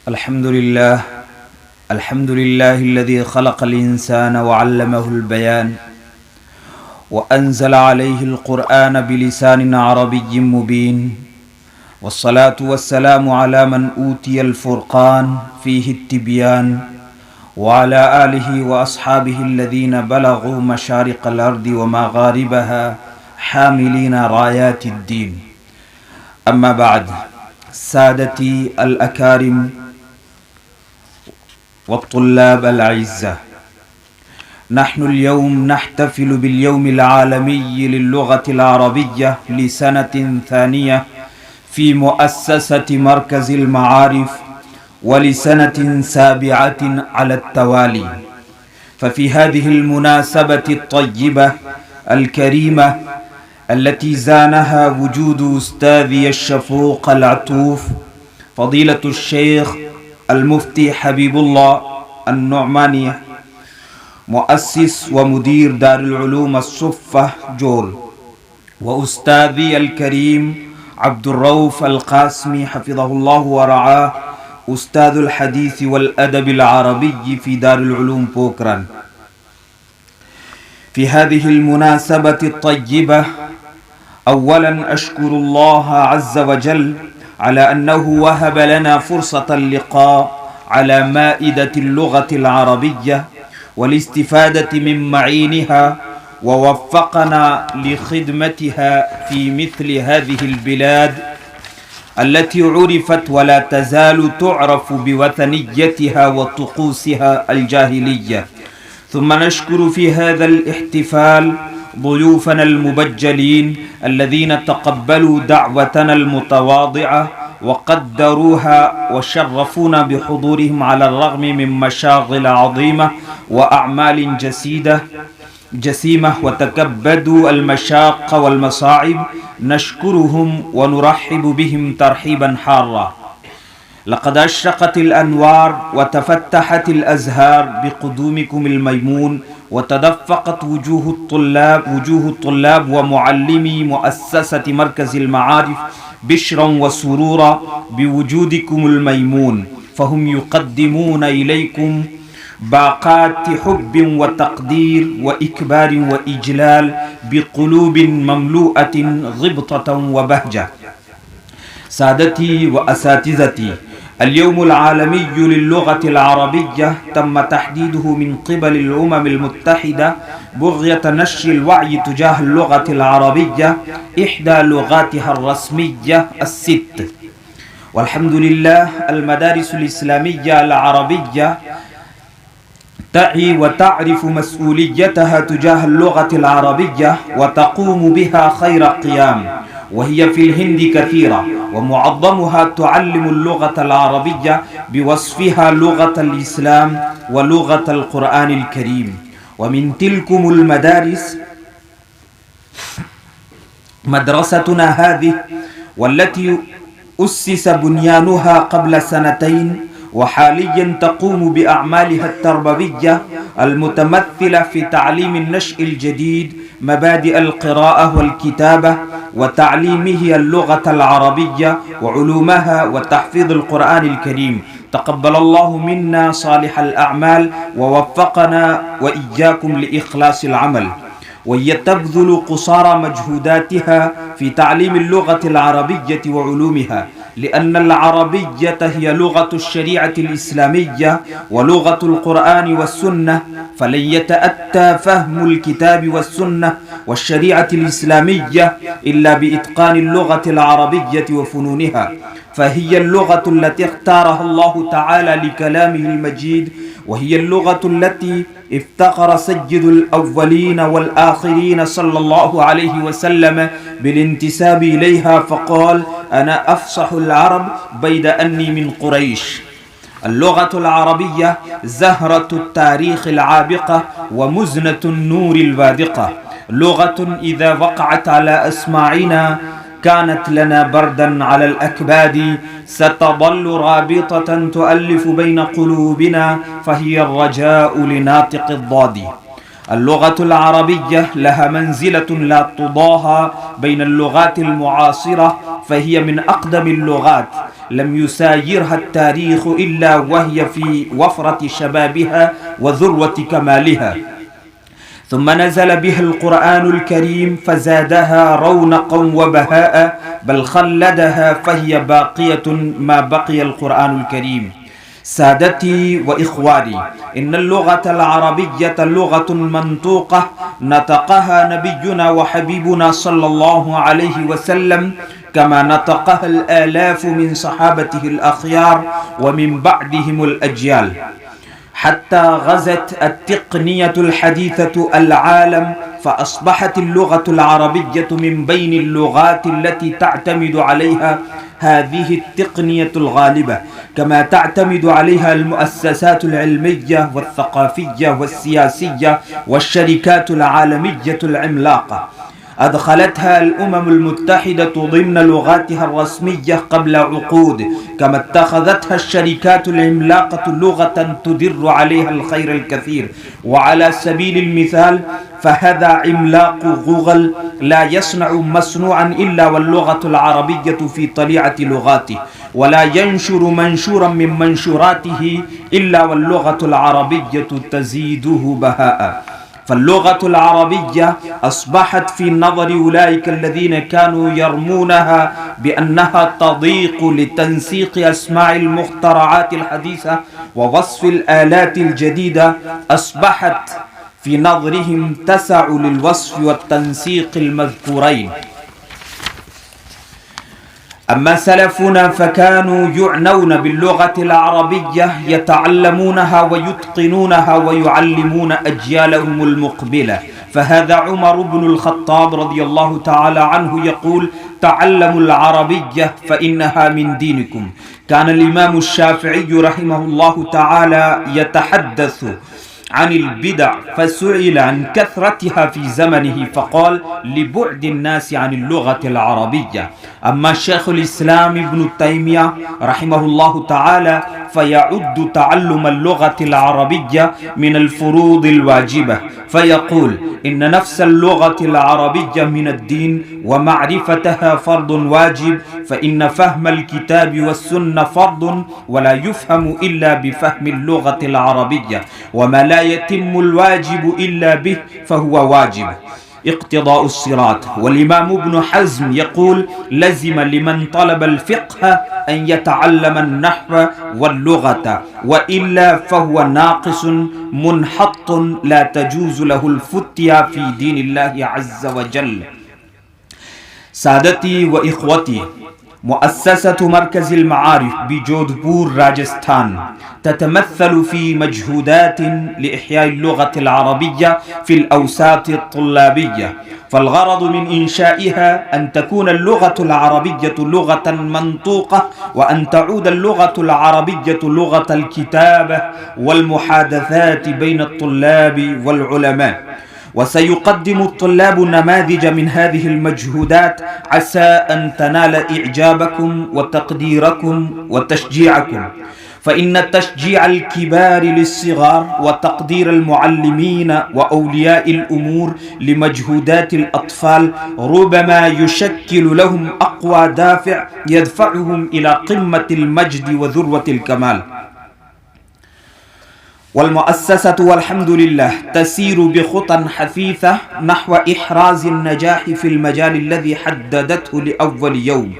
الحمد لله الذي خلق الإنسان وعلمه البيان وأنزل عليه القرآن بلسان عربي مبين، والصلاة والسلام على من أوتي الفرقان فيه التبيان، وعلى آله وأصحابه الذين بلغوا مشارق الأرض ومغاربها حاملين رايات الدين. أما بعد، سادتي الأكارم والطلاب الأعزاء، نحن اليوم نحتفل باليوم العالمي للغة العربية لسنة ثانية في مؤسسة مركز المعارف، ولسنة سابعة على التوالي. ففي هذه المناسبة الطيبة الكريمة التي زانها وجود أستاذي الشفوق العطوف فضيلة الشيخ المفتي حبيب الله النعماني، مؤسس ومدير دار العلوم الصفة جول، وأستاذي الكريم عبد الرؤوف القاسمي حفظه الله ورعاه، أستاذ الحديث والأدب العربي في دار العلوم بوكران. في هذه المناسبة الطيبة أولا أشكر الله عز وجل على أنه وهب لنا فرصة اللقاء على مائدة اللغة العربية والاستفادة من معينها، ووفقنا لخدمتها في مثل هذه البلاد التي عرفت ولا تزال تعرف بوثنيتها وطقوسها الجاهلية. ثم نشكر في هذا الاحتفال ضيوفنا المبجلين الذين تقبلوا دعوتنا المتواضعة وقدروها وشرفونا بحضورهم على الرغم من مشاغل عظيمة وأعمال جسيمة، وتكبدوا المشاق والمصاعب. نشكرهم ونرحب بهم ترحيبا حارا. لقد أشرقت الأنوار وتفتحت الأزهار بقدومكم الميمون، وتدفقت وجوه الطلاب ومعلمي مؤسسة مركز المعارف بشرا وسرورا بوجودكم الميمون، فهم يقدمون إليكم باقات حب وتقدير وإكبار وإجلال بقلوب مملوءة غبطة وبهجة. سادتي وأساتذتي، اليوم العالمي للغة العربية تم تحديده من قبل الأمم المتحدة بغية نشر الوعي تجاه اللغة العربية، إحدى لغاتها الرسمية الست. والحمد لله، المدارس الإسلامية العربية تعي وتعرف مسؤوليتها تجاه اللغة العربية وتقوم بها خير قيام، وهي في الهند كثيرة، ومعظمها تعلم اللغة العربية بوصفها لغة الإسلام ولغة القرآن الكريم. ومن تلكم المدارس مدرستنا هذه، والتي أسس بنيانها قبل سنتين، وحاليا تقوم بأعمالها التربوية المتمثلة في تعليم النشء الجديد مبادئ القراءة والكتابة، وتعليمه اللغة العربية وعلومها وتحفيظ القرآن الكريم. تقبل الله منا صالح الأعمال ووفقنا وإياكم لإخلاص العمل. وهي تبذل قصارى مجهوداتها في تعليم اللغة العربية وعلومها، لأن العربية هي لغة الشريعة الإسلامية ولغة القرآن والسنة، فلن يتأتى فهم الكتاب والسنة والشريعة الإسلامية إلا بإتقان اللغة العربية وفنونها، فهي اللغة التي اختارها الله تعالى لكلامه المجيد، وهي اللغة التي افتخر سيد الأولين والآخرين صلى الله عليه وسلم بالانتساب إليها، فقال: أنا أفصح العرب بيد أني من قريش. اللغة العربية زهرة التاريخ العابقة ومزنة النور البادقة، لغة إذا وقعت على أسماعنا كانت لنا بردا على الأكباد، ستظل رابطة تؤلف بين قلوبنا، فهي الرجاء لناطق الضاد. اللغة العربية لها منزلة لا تضاهى بين اللغات المعاصرة، فهي من أقدم اللغات، لم يسايرها التاريخ إلا وهي في وفرة شبابها وذروة كمالها، ثم نزل بها القرآن الكريم فزادها رونقا وبهاء، بل خلدها فهي باقية ما بقي القرآن الكريم. سادتي وإخواني، إن اللغة العربية لغة منطوقة نطقها نبينا وحبيبنا صلى الله عليه وسلم كما نطقها الآلاف من صحابته الأخيار ومن بعدهم الأجيال، حتى غزت التقنية الحديثة العالم، فأصبحت اللغة العربية من بين اللغات التي تعتمد عليها هذه التقنية الغالبة، كما تعتمد عليها المؤسسات العلمية والثقافية والسياسية والشركات العالمية العملاقة. أدخلتها الأمم المتحدة ضمن لغاتها الرسمية قبل عقود، كما اتخذتها الشركات العملاقة لغة تدر عليها الخير الكثير. وعلى سبيل المثال فهذا عملاق جوجل لا يصنع مصنوعا إلا واللغة العربية في طليعة لغاته، ولا ينشر منشورا من منشوراته إلا واللغة العربية تزيده بهاء. فاللغة العربية أصبحت في نظر أولئك الذين كانوا يرمونها بأنها تضيق لتنسيق أسماع المخترعات الحديثة ووصف الآلات الجديدة، أصبحت في نظرهم تسع للوصف والتنسيق المذكورين. أما سلفنا فكانوا يعنون باللغة العربية، يتعلمونها ويتقنونها ويعلمون أجيالهم المقبلة. فهذا عمر بن الخطاب رضي الله تعالى عنه يقول: تعلموا العربية فإنها من دينكم. كان الإمام الشافعي رحمه الله تعالى يتحدث عن البدع فسئل عن كثرتها في زمنه فقال: لبعد الناس عن اللغة العربية. أما شيخ الإسلام ابن تيمية رحمه الله تعالى فيعد تعلم اللغة العربية من الفروض الواجبة، فيقول: إن نفس اللغة العربية من الدين، ومعرفتها فرض واجب، فإن فهم الكتاب والسنة فرض، ولا يفهم إلا بفهم اللغة العربية، وما لا يتم الواجب إلا به فهو واجب. اقتضاء الصراط. والإمام ابن حزم يقول: لزم لمن طلب الفقه أن يتعلم النحو واللغة، وإلا فهو ناقص منحط لا تجوز له الفتيا في دين الله عز وجل. سادتي وإخوتي، مؤسسة مركز المعارف بجودهبور راجستان تتمثل في مجهودات لإحياء اللغة العربية في الأوساط الطلابية، فالغرض من إنشائها أن تكون اللغة العربية لغة منطوقة، وأن تعود اللغة العربية لغة الكتابة والمحادثات بين الطلاب والعلماء. وسيقدم الطلاب نماذج من هذه المجهودات عسى أن تنال إعجابكم وتقديركم وتشجيعكم، فإن تشجيع الكبار للصغار وتقدير المعلمين وأولياء الأمور لمجهودات الأطفال ربما يشكل لهم أقوى دافع يدفعهم إلى قمة المجد وذروة الكمال. والمؤسسة والحمد لله تسير بخطى حثيثة نحو إحراز النجاح في المجال الذي حددته لأول يوم.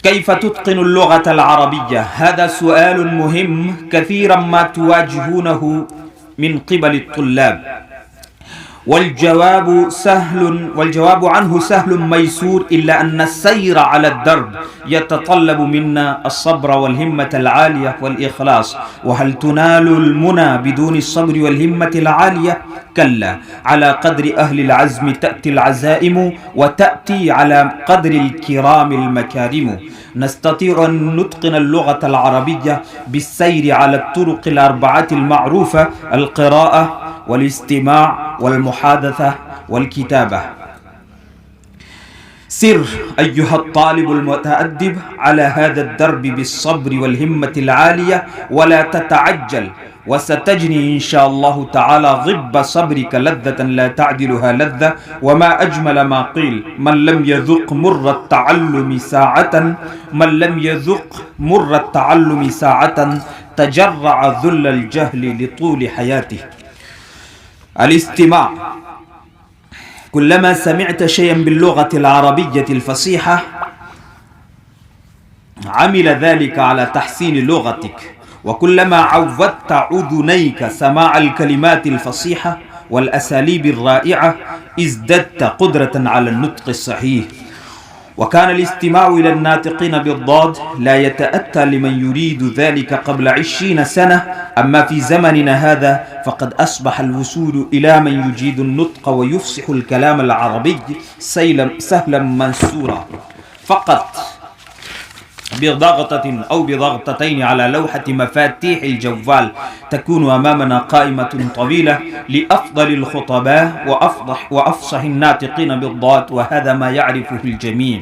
كيف تتقن اللغة العربية؟ هذا سؤال مهم كثيرا ما تواجهونه من قبل الطلاب، والجواب عنه سهل ميسور، إلا أن السير على الدرب يتطلب منا الصبر والهمة العالية والإخلاص. وهل تنال المنى بدون الصبر والهمة العالية؟ كلا، على قدر أهل العزم تأتي العزائم، وتأتي على قدر الكرام المكارم. نستطيع أن نتقن اللغة العربية بالسير على الطرق الأربعة المعروفة: القراءة والاستماع والمحادثة والكتابة. سر أيها الطالب المتأدب على هذا الدرب بالصبر والهمة العالية ولا تتعجل، وستجني إن شاء الله تعالى ضب صبرك لذة لا تعدلها لذة. وما أجمل ما قيل: من لم يذق مر التعلم ساعة تجرع ذل الجهل لطول حياته. الاستماع. كلما سمعت شيئا باللغة العربية الفصيحة عمل ذلك على تحسين لغتك، وكلما عودت أذنيك سماع الكلمات الفصيحة والأساليب الرائعة ازددت قدرة على النطق الصحيح. وكان الاستماع إلى الناطقين بالضاد لا يتأتى لمن يريد ذلك قبل 20 سنة، أما في زمننا هذا فقد أصبح الوصول إلى من يجيد النطق ويفصح الكلام العربي سهلا منصورا، فقط بضغطة أو بضغطتين على لوحة مفاتيح الجوال تكون أمامنا قائمة طويلة لأفضل الخطباء وأفصح الناطقين بالضاد، وهذا ما يعرفه الجميع.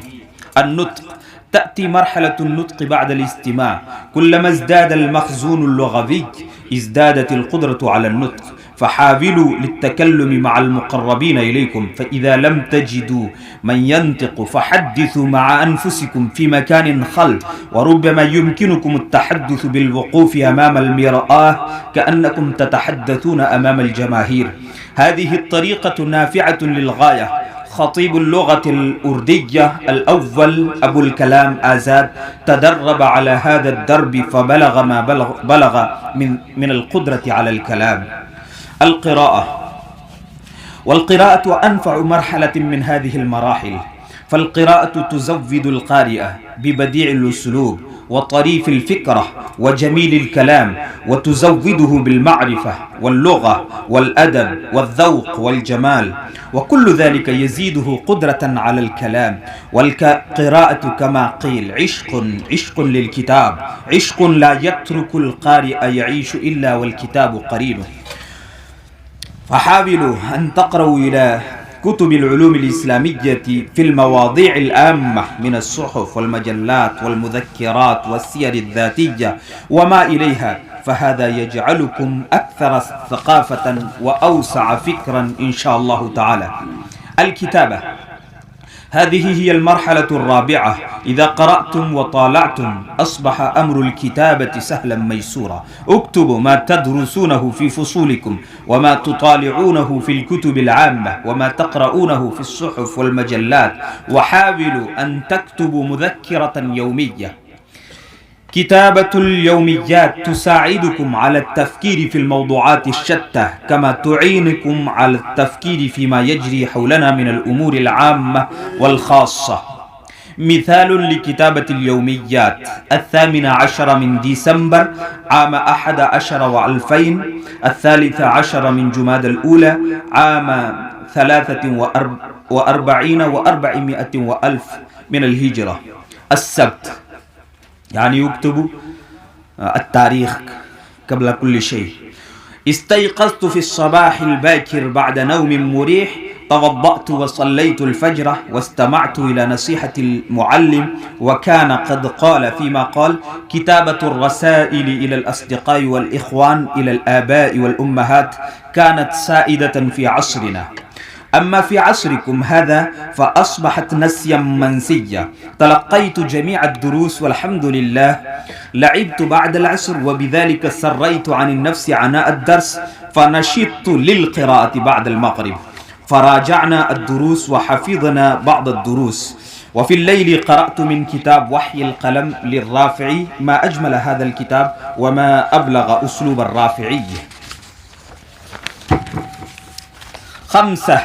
النطق. تأتي مرحلة النطق بعد الاستماع. كلما ازداد المخزون اللغوي ازدادت القدرة على النطق، فحاولوا للتكلم مع المقربين إليكم، فإذا لم تجدوا من ينطق فحدثوا مع أنفسكم في مكان خل، وربما يمكنكم التحدث بالوقوف أمام المرآة كأنكم تتحدثون أمام الجماهير. هذه الطريقة نافعة للغاية. خطيب اللغة الأردية الأول أبو الكلام آزاد تدرب على هذا الدرب فبلغ ما بلغ من القدرة على الكلام. القراءة. والقراءة أنفع مرحلة من هذه المراحل، فالقراءة تزود القارئ ببديع الأسلوب وطريف الفكرة وجميل الكلام، وتزوده بالمعرفة واللغة والأدب والذوق والجمال، وكل ذلك يزيده قدرة على الكلام. والقراءة كما قيل عشق للكتاب، عشق لا يترك القارئ يعيش إلا والكتاب قرينه. فحاولوا أن تقرأوا إلى كتب العلوم الإسلامية في المواضيع العامة من الصحف والمجلات والمذكرات والسير الذاتية وما إليها، فهذا يجعلكم أكثر ثقافة وأوسع فكرا إن شاء الله تعالى. الكتابة. هذه هي المرحلة الرابعة. إذا قرأتم وطالعتم أصبح أمر الكتابة سهلا ميسورا. اكتبوا ما تدرسونه في فصولكم وما تطالعونه في الكتب العامة وما تقرؤونه في الصحف والمجلات، وحاولوا أن تكتبوا مذكرة يومية. كتابة اليوميات تساعدكم على التفكير في الموضوعات الشتى، كما تعينكم على التفكير فيما يجري حولنا من الأمور العامة والخاصة. مثال لكتابة اليوميات: 18 من ديسمبر عام 11 و2000، 13 من جماد الأولى عام 43 و400 وألف من الهجرة. السبت، يعني يكتب التاريخ قبل كل شيء. استيقظت في الصباح الباكر بعد نوم مريح، توضأت وصليت الفجر واستمعت إلى نصيحة المعلم، وكان قد قال فيما قال: كتابة الرسائل إلى الأصدقاء والإخوان إلى الآباء والأمهات كانت سائدة في عصرنا، أما في عصركم هذا فأصبحت نسيا منسيا. تلقيت جميع الدروس والحمد لله. لعبت بعد العصر وبذلك سريت عن النفس عناء الدرس، فنشطت للقراءة بعد المغرب، فراجعنا الدروس وحفظنا بعض الدروس. وفي الليل قرأت من كتاب وحي القلم للرافعي. ما أجمل هذا الكتاب وما أبلغ أسلوب الرافعي. 5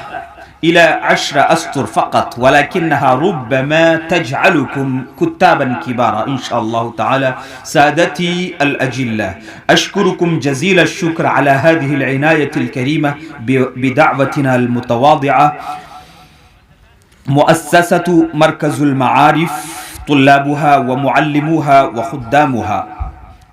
إلى 10 أسطر فقط، ولكنها ربما تجعلكم كتابا كبارا إن شاء الله تعالى. سادتي الأجلة، أشكركم جزيل الشكر على هذه العناية الكريمة بدعوتنا المتواضعة. مؤسسة مركز المعارف، طلابها ومعلموها وخدامها،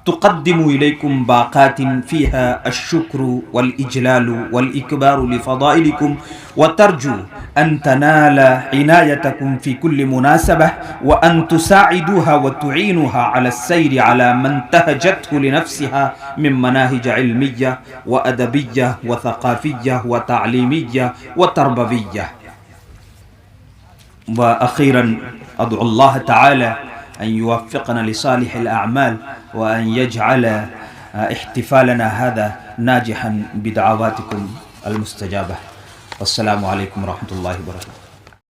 تقدم إليكم باقات فيها الشكر والإجلال والإكبار لفضائلكم، وترجو أن تنال عنايتكم في كل مناسبة، وأن تساعدوها وتعينوها على السير على ما انتهجته لنفسها من مناهج علمية وأدبية وثقافية وتعليمية وتربوية. وأخيرا أدعو الله تعالى أن يوفقنا لصالح الأعمال، وأن يجعل احتفالنا هذا ناجحا بدعواتكم المستجابة. والسلام عليكم ورحمة الله وبركاته.